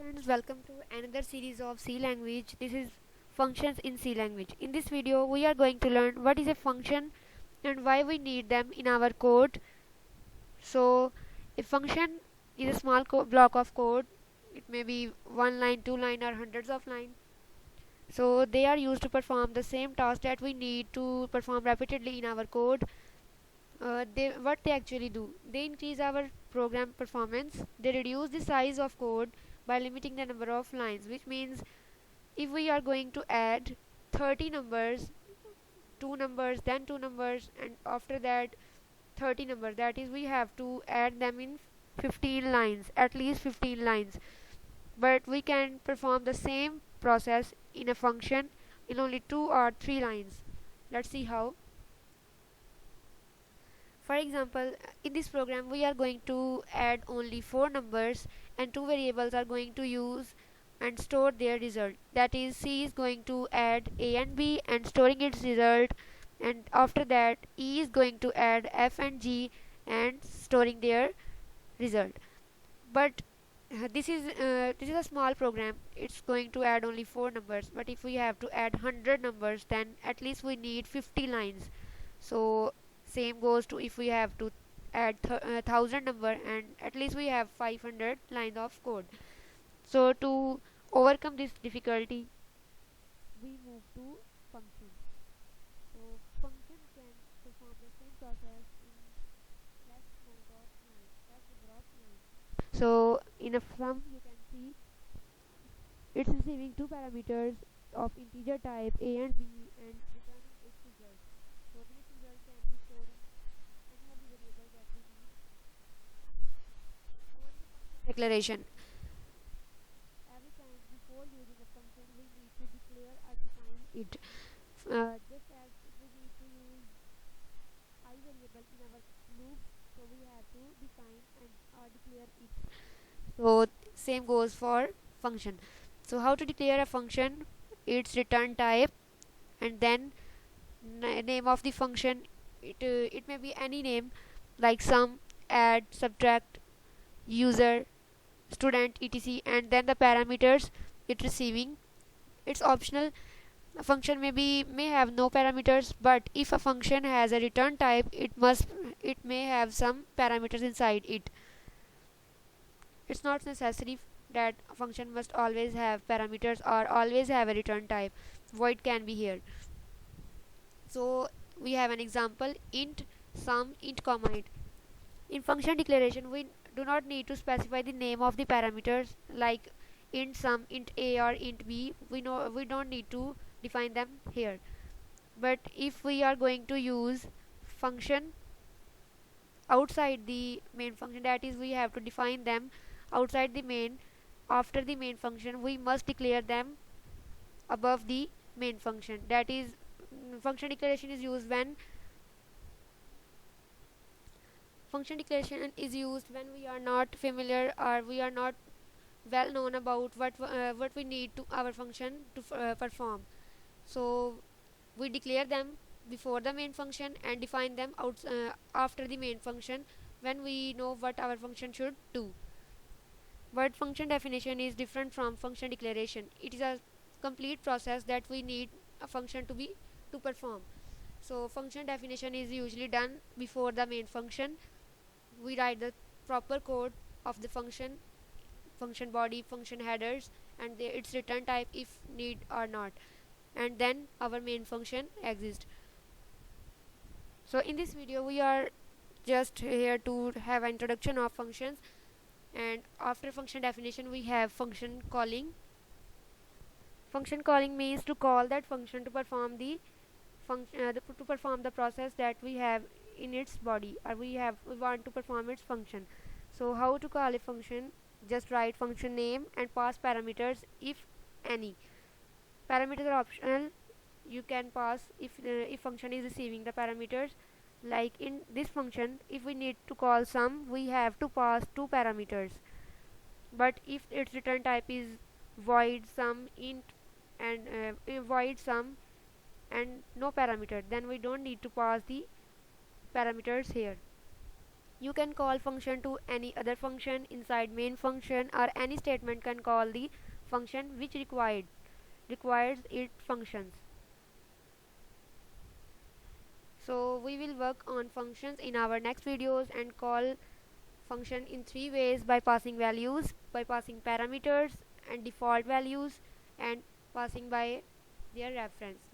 friends, welcome to another series of C language. This is functions in C language. In this video, we are going to learn what is a function and why we need them in our code. So, a function is a small block of code. It may be one line, two line, or hundreds of lines. So, they are used to perform the same task that we need to perform repeatedly in our code. What they actually do, they increase our program performance. They reduce the size of code by limiting the number of lines, which means if we are going to add 30 numbers, two numbers, then two numbers, and after that 30 numbers, that is we have to add them in 15 lines, at least 15 lines. But we can perform the same process in a function in only two or three lines. Let's see how. For example, in this program we are going to add only four numbers, and two variables are going to use and store their result. That is, C is going to add A and B and storing its result, and after that E is going to add F and G and storing their result. But this is a small program. It's going to add only four numbers. But if we have to add 100 numbers, then at least we need 50 lines. So same goes to if we have to add 1000 number, and at least we have 500 lines of code. So to overcome this difficulty, we move to function. So function can perform the same process in less amount of lines, less number of lines. So in a sum you can see it's receiving two parameters of integer type A and B and returning its result. So this result can be stored in any of the variables that we need. So what is a function declaration? Every time before using a function we need to declare or define it. Just as we need to use I variable in our loop, so we have to define and declare it. So same goes for function. So how to declare a function? Its return type, and then name of the function. It may be any name like sum, add, subtract, user, student, etc, and then the parameters it receiving. It's optional. A function may have no parameters, but if a function has a return type, it may have some parameters inside it. It's not necessary that a function must always have parameters or always have a return type. Void can be here. So we have an example: int sum, int comma int. In function declaration we do not need to specify the name of the parameters like int sum, int a, or int b. We don't need to define them here. But if we are going to use function outside the main function, that is we have to define them outside the main. After the main function we must declare them above the main function. That is, function declaration is used when we are not familiar or we are not well known about what we need to our function to perform. So we declare them before the main function and define them after the main function when we know what our function should do. But function definition is different from function declaration. It is a complete process that we need a function to perform. So function definition is usually done before the main function. We write the proper code of the function, function body, function headers, and its return type if need or not, and then our main function exists. So in this video we are just here to have an introduction of functions, and after function definition we have function calling. Function calling means to call that function to perform the process that we have in its body, or we want to perform its function. So how to call a function? Just write function name and pass parameters if any. Parameters are optional. You can pass if function is receiving the parameters. Like in this function, if we need to call sum, we have to pass two parameters. But if its return type is void sum int and void sum and no parameter, then we don't need to pass the parameters here. You can call function to any other function inside main function, or any statement can call the function which requires it functions. So we will work on functions in our next videos and call function in three ways: by passing values, by passing parameters and default values, and passing by their reference.